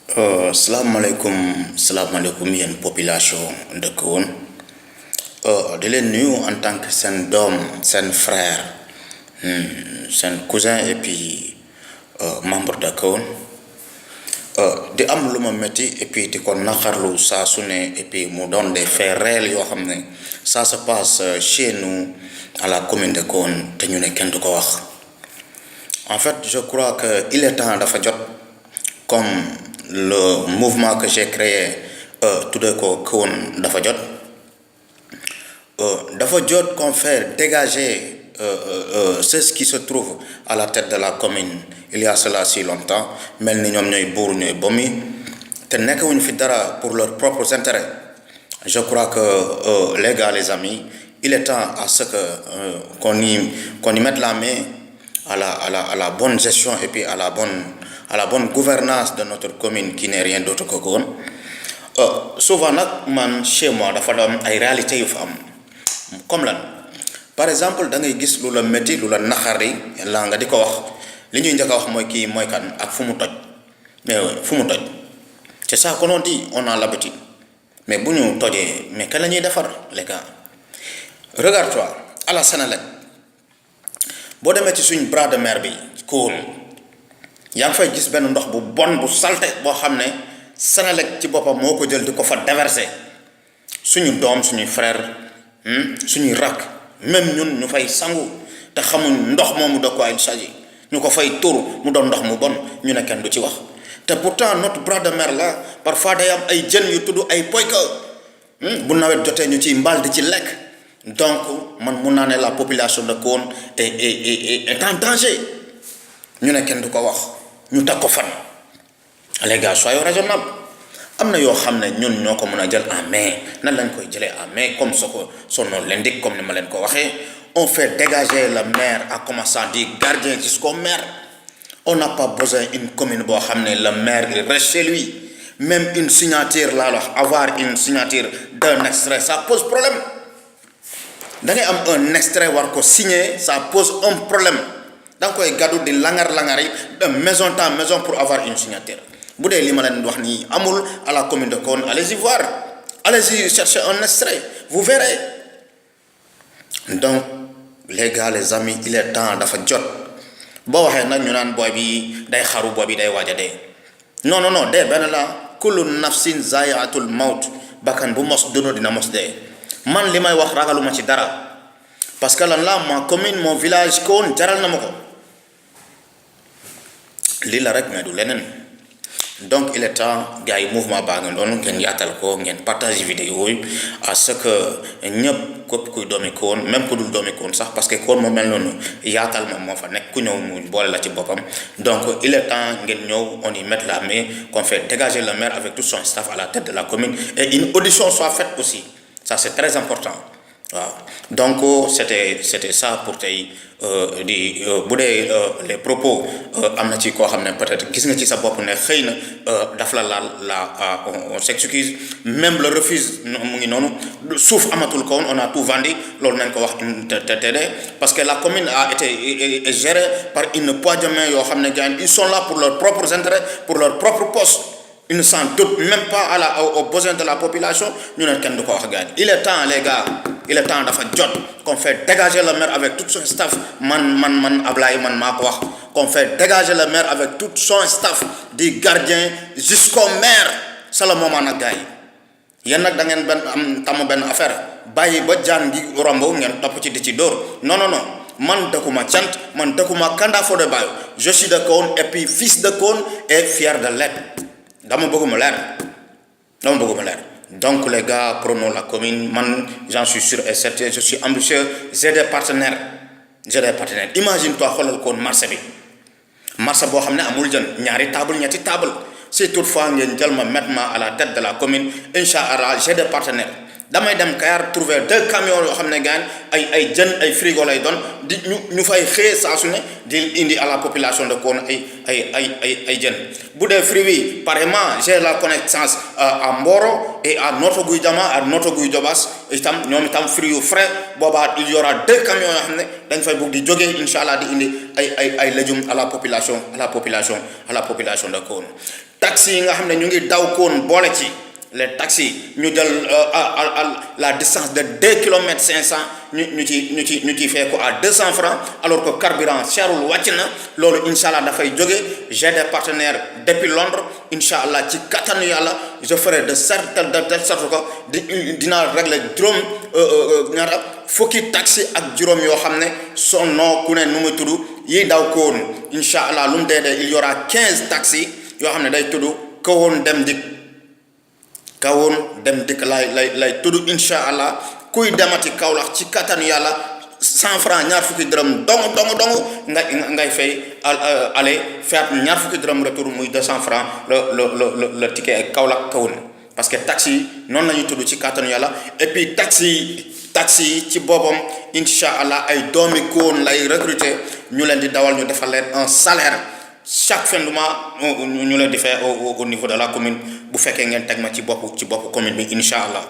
salaamaaleykum yéen population dëkk woon di leen nuyu en tant que seen doom seen frère seen cousin et puis membre dëkk woon di am lu ma métti et puis di ko naqarlu saa su ne et puis mu doon des faits réels yoo xam ne ça se passe chez nous à la commune de Kahone te ñu ne kenn du ko wax en fait je crois que il est temps dafa jot comme le mouvement que j'ai créé tuddee ko Kahone dafa jot qu'on fait dégager ceux qui se trouvent à la tête de la commune il y a cela si longtemps mel ni ñoom ñooy buur ñooy bomi te nekkewuñu fi dara pour leurs propres intérêts. Je crois que les gars, les amis, il est temps à ce que qu'on y mette la main à la bonne gestion et puis à la bonne gouvernance de notre commune qui n'est rien d'autre que Kahone. Souvent nag man chez moi dafa doon ay réalités yu fa am comme lan par exemple da ngay gis lu la métti lu la naxari la nga di ko wax li ñuy njëkk a wax mooy kii mooy kan ak fu mu toj mais fu mu toj c'est ça qu'on dit, on a l'habitude. Mais bu ñu tojee mais kan la ñuy defar les gars regarde-toi à la Sénélec boo demee ci suñ bras de mer bi Kahone yaa ngi fay gis benn ndox bu bon bu salte boo xam ne Sénélec ci boppam moo ko jël di ko fa déverser suñu doom suñuy frère suñuy rakk même ñun ñu fay sangu te xamuñ ndox moomu de quoi il s'agit ñu ko fay tur mu doon ndox mu bon ñu ne kenn du ci wax te pourtant notre bras de mer là parfois day am ay jën yu tudd ay poyka bu nawet jotee ñu ciy mbaal di ci lekk donc man mun naa ne la population de Kahone est en danger ñu ne kenn du ko wax ñu teg ko fan les gars soyons raisonnables am na yoo xam ne ñun ñoo ko mën a jël en main nan lañ koy jëlee en main comme son nom l'indique comme ni ma leen ko waxee on fait dégager le maire en commençant du gardien jusqu'au maire. On n'a pas besoin d'une commune boo xam ne le maire il reste chez lui même une signature là avoir une signature d'un extrait ça pose problème da ngay am un extrait war ko signer ça pose un problème da nga koy gàddu di langar yi de maison en maison pour avoir une signature bu dee li ma leen wax nii amul à la commune de Kahone allez-y voir allez-y chercher un extrait vous verrez donc les gars les amis il est temps dafa jot. boo waxee nag ñu naan booy bi day xaru booy bi day waaj a dee non dee benn la kullu nafsin zaa'iatul mawt bakkan bu mos dund dina mos dee man li may wax ragaluma ci dara parce que lan la ma commune mon village Kahone jaral na ma ko lii la rek mais du leneen donc il est temps gars yi mouvement baa nga doon ngeen yaatal ko ngeen partage vidéo yi à ce que ñëpp képp kuy doomi Kahone même ku dul doomi Kahone sax parce que Kahone moo mel noonu yaatal moom moo fa nekk ku ñëw mu boole la ci boppam donc il est temps ngeen ñëw on y met la main qu'on fait dégager le maire avec tout son staff à la tête de la commune et une audition soit faite aussi ça c'est très important waaw donc c'était ça pour tey di bu dee les propos am na ci koo xam ne peut-être gis nga ci sa bopp ne xëy na daf la laal on s'excuse même le refuse mu ngi noonu suuf amatul Kahone on a tout vendu loolu nañ ko wax TTD parce que la commune a été gérée par une poignée de main yoo xam ne gars ils sont là pour leurs propres intérêts pour leurs propres postes ils ne s'en doutent même pas aux besoins de la population ñu ne kenn du ko wax gars il est temps les gars il est temps dafa jot qu'on fait dégager le maire avec tout son staff man Ablaye man maa ko wax qu'on fait dégager le maire avec tout son staff du gardien jusqu'au maire c'est le moment nag gars yi yéen nag da ngeen benn affaire bàyyi ba jaan gi romb ngeen topp ci di ci dóor non man dëkkuma cant man dëkkuma Kanda Fodé Bayo je suis de Kahone et puis fils de Kahone et fier de l'être dama bëgg mu leer donc les gars prenons la commune man j'en suis sûr et certain je suis ambitieux j'ai des partenaires imagine-toi xoolal Kahone marché boo xam ne amul jën ñaari table ñetti table si toutefois ngeen jël ma mettre ma à la tête de la commune inchallah j'ai des partenaires damay dem Kayar trouver 2 camions yoo xam ne gaan ay jën ay frigo lay doon di ñu fay xëy saa su ne di indi à la population de Kahone ay jën bu dee fruits yi pareillement j'ai la connaissance à Mboro et à Notto Gouye Diama à Notto Gouye Diobass itam ñoom itam fruits yu frais boobaa il y aura 2 camions yoo xam ne dañ fay bugg di jógee incha allah di indi ay légumes à la population de Kahone. taxi yi nga xam ne ñu ngi daw Kahone boole ci les taxis ñu jël à la distance de 2 km 500 ñu ci fay ko à 200 francs alors que carburant cherul wàcc na loolu incha allah dafay jóge. j'ai des partenaires depuis Londres incha allah ci kattanu yàlla je ferai de sorte que dinaa régler ñaata fukki taxi ak juróom yoo xam ne son nom ku ne nu mu tudd yi daw Kahone incha allah lu mu dee il y aura 15 taxis yoo xam ne day tudd Kahone dem dikk lay tudd incha allah kuy demati Kaolack ci kattanu yàlla 100 francs ñaar fukki dërëm dong ngay fay aller faire ñaar fukki dërëm retour muy 200 francs le ticket Kaolack Kahone parce que taxi yi noonu la ñuy tudd ci kattanu yàlla et puis taxi yi ci boppam incha allah ay doomi Kahone lay recruter ñu leen di dawal ñu defal leen un salaire chaque fin du mois ñu leen di fay au niveau de la commune bu fekkee ngeen teg ma ci bopp commune bi incha allah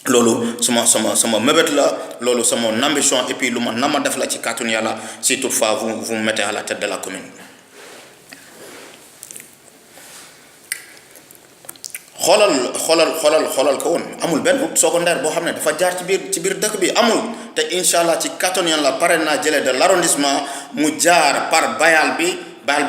loolu sama mébét la loolu sama ambition et puis lu ma nama def la ci kàttanu yàlla si toutefois vous me mettez à la tête de la commune. xoolal Kahone amul benn route secondaire boo xam ne dafa jaar ci biir dëkk bi amul te incha allah ci kàttanu yàlla pare naa jëlee de l'arrondissement mu jaar par bayal bi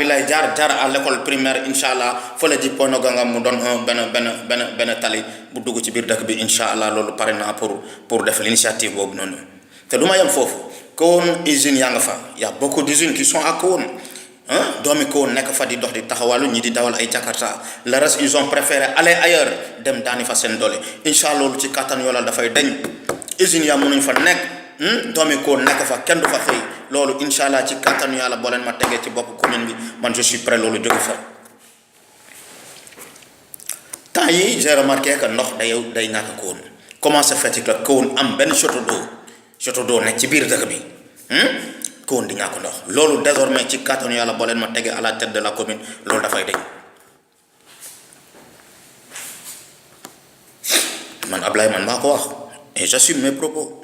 lay jaar à l'école primaire incha allah fële ji Pono Ganga mu doon benn tali bu dugg ci biir dëkk bi incha allah loolu pare naa pour def l'initiative boobu noonu te du ma yem foofu Kahone usines yaa nga fa y a beaucoup d'usines qui sont à Kahone doomi Kahone nekk fa di dox di taxawalu ñi di dawal ay Jakarta le reste ils ont préféré aller ailleurs dem daani fa seen doole incha allah loolu ci kattan yoolal dafay dañ usines yaa mënuñ fa nekk doomi Kahone nekk fa kenn du fa xëy loolu incha allah ci kattanu yàlla boo leen ma tegee ci bopp commune bi man je suis prêt loolu jóge fa. temps yi j'ai remarqué que ndox day ñàkk Kahone comment se fait-il que Kahone am benn château d'eau nekk ci biir dëkk bi Kahone di ñàkk ndox loolu désormais ci kattanu yàlla boo leen ma tegee à la tête de la commune loolu dafay dañ. man Ablaye man maa ko wax et j'assume mes propos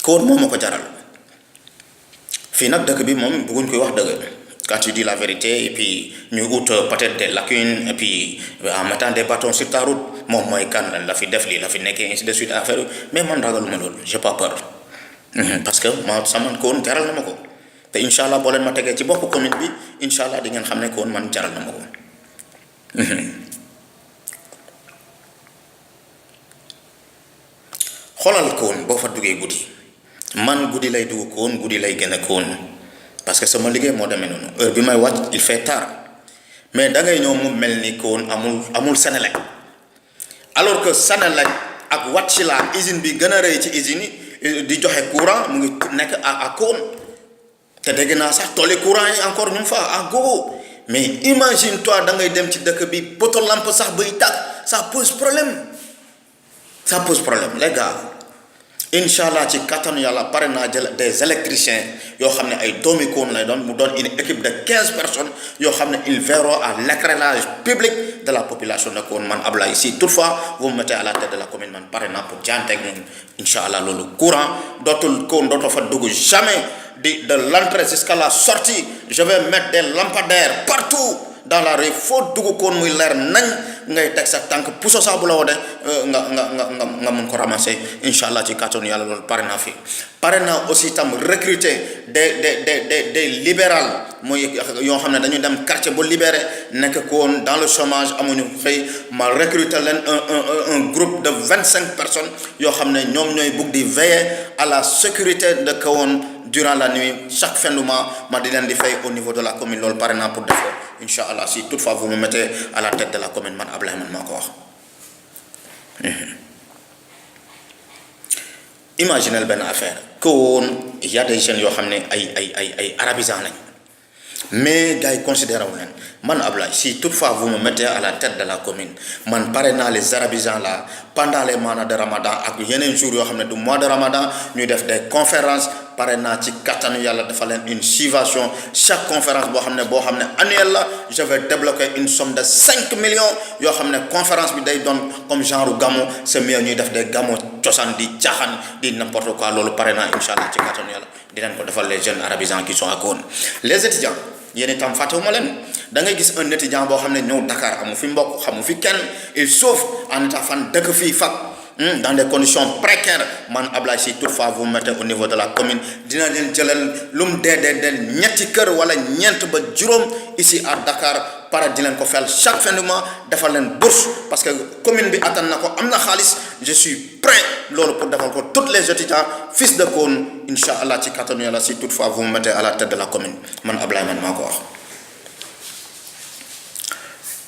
Kahone moo ma ko jaral. fii nag dëkk bi moom bëgguñ koy wax dëgg quand tu dis la vérité et puis ñu ut peut-être des lacunes et puis en mettant des bâtons sur ta route moom mooy kan la fi def lii la fi nekkee ainsi de suite affaire mais man ragaluma loolu j'ai pas peur parce que sama Kahone jaral na ma ko te incha allah boo leen ma tegee ci bopp commune bi incha allah di ngeen xam ne Kahone man jaral na ma ko. xoolal Kahone boo fa duggee guddi. man guddi lay dugg Kahone guddi lay gën a Kahone parce que sama liggéey moo demee noonu heure bi may wàcc il fait tard mais da ngay ñëw mu mel ni Kahone amul Senelec alors que Senelec ak Wärtsilä usine bi gën a rëy ci usine yi di joxe courant mu ngi nekk à Kahone te dégg naa sax tolli courant yi encore ñu fa à gogo mais imagine toi da ngay dem ci dëkk bi poto lampe sax bay tàkk ça pose problème les gars. incha allah ci kattanu yàlla pare naa jël des électriciens yoo xam ne ay doomi Kahone lay doon mu doon une équipe de 15 personnes yoo xam ne ils verront à l'éclairage public de la population de Kahone man Ablaye si toutefois vous me mettez à la tête de la commune man pare naa pour jaanteeg ñun incha allah loolu courant Kahone dootoo fa dugg jamais de l'entrée jusqu'à la sortie je vais mettre des lampadaires partout dans la rue foo dugg Kahone muy leer nañ ngay teg sa tànk puso sax bu la woo de nga mun ko ramasser incha allah ci kàttanu yàlla loolu pare naa fi pare naa aussi tam recruter des libérales mooy yoo xam ne dañu dem quartier bu libéré nekk Kahone dans le chômage amuñu xëy ma recruter leen un groupe de 25 personnes yoo xam ne ñoom ñooy bugg di veiller à la sécurité de Kahone durant la nuit chaque fin du mois ma di leen di fay au niveau de la commune loolu pare naa pour def ko incha allah si toutefois vous me mettez à la tête de la commune man Ablaye man maa ko wax. imaginez benn affaire Kahone y a des jeunes yoo xam ne ay arabisants lañ mais gars yi considéré wu leen man Ablaye si toutefois vous me mettez à la tête de la commune man pare naa les arabisants là pendant les mois de Ramadan ak yeneen jours yoo xam ne du mois de Ramadan ñu def des conférences pare naa ci kattanu yàlla dafa leen une subvention chaque conférence boo xam ne annuelle la je vais débloquer une somme de 5 millions yoo xam ne conférence bi day doon comme genre gamo c'est mieux ñuy def des gamo cosaan di caaxaan di n'importe quoi loolu pare naa incha allah ci kattanu yàlla dinañ ko defal les jeunes arabisants qui sont à Kahone les étudiants yéen itam fàttewuma leen da ngay gis un étudiant boo xam ne ñëw Dakar amu fi mbokk xamu fi kenn il sauve en état fan dëkk fii fac dans des conditions précaires man Ablaye si toutefois vous mettez au niveau de la commune dina leen jëlal lu mu dee ñetti kër wala ñeent ba juróom ici à Dakar para di leen ko fel chaque fin du mois defal leen bourse parce que commune bi attan na ko am na xaalis je suis prêt loolu pour defal ko tous les étudiants fils de Kahone incha allah ci kattanu yàlla si toutefois vous mettez à la tête de la commune man Ablaye man maa ko wax.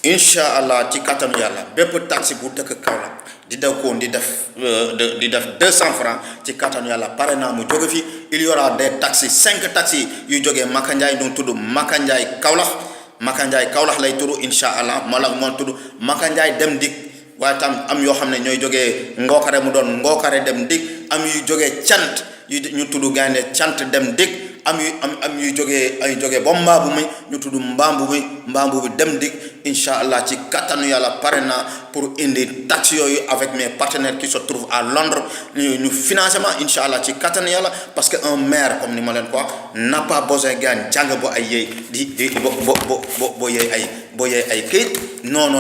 incha allah ci kattanu yàlla bépp taxi bu dëkk Kaolack di daw Kahone di def 200 francs ci kattanu yàlla pare naa mu jóge fi il y aura des taxis 5 taxis yu jógee Maka Ndiaye doon tudd Maka Ndiaye Kaolack lay tudd incha allah moo tudd Maka Ndiaye dem dik waaye tam am yoo xam ne ñooy jógee Ngokare mu doon Ngokare dem dik am yu jógee cant yu ñu tudd gaynde cant dem dik am yu jógee ba mbaabu mi ñu tudd mbaambu bi dem dik incha allah ci kattanu yàlla pare na pour indi taxe yooyu avec mes partenaires qui se trouvent à Londres ñu financement incha allah ci kattanu yàlla parce que un maire comme ni ma leen ko wax n'a pas besoin gaan jàng bo ay yéey di bo yéey ay këyit non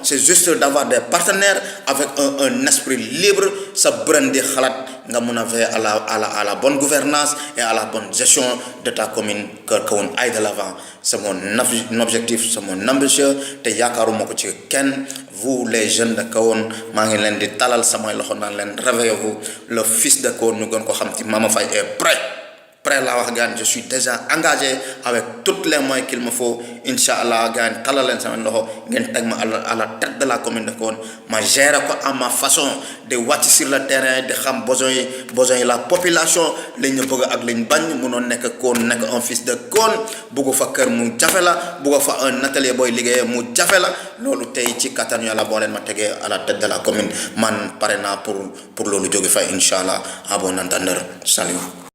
c'est juste d'avoir des partenaires avec un esprit libre sa bërën di xalaat nga mun a veiller à la bonne gouvernance et à la bonne gestion de ta commune que Kahone aille de l'avant c'est mon objectif c'est mon ambition te yaakaaruma ko ci kenn vous les jeunes de Kahone maa ngi leen di talal samay loxo naan leen réveillez-vous le fils de Kahone ñu gën ko xam ci Mama Faye est prêt laa wax gaan je suis déjà engagé avec tous les moyens qu'il me faut incha allah gaan talal leen sama loxo ngeen teg ma à la tête de la commune de Kahone ma gérer ko à ma façon de wàcc sur le terrain de xam besoin yi la population lañ ñu bëgg ak lañ bañ mënoon nekk Kahone nekk un fils de Kahone bugg fa kër mu jafe la bugg fa un atelier booy liggéeyee mu jafe la loolu tey ci kattan yàlla boo leen ma tegee à la tête de la commune man pare naa pour loolu jóge fa incha allah à bon entendeur salut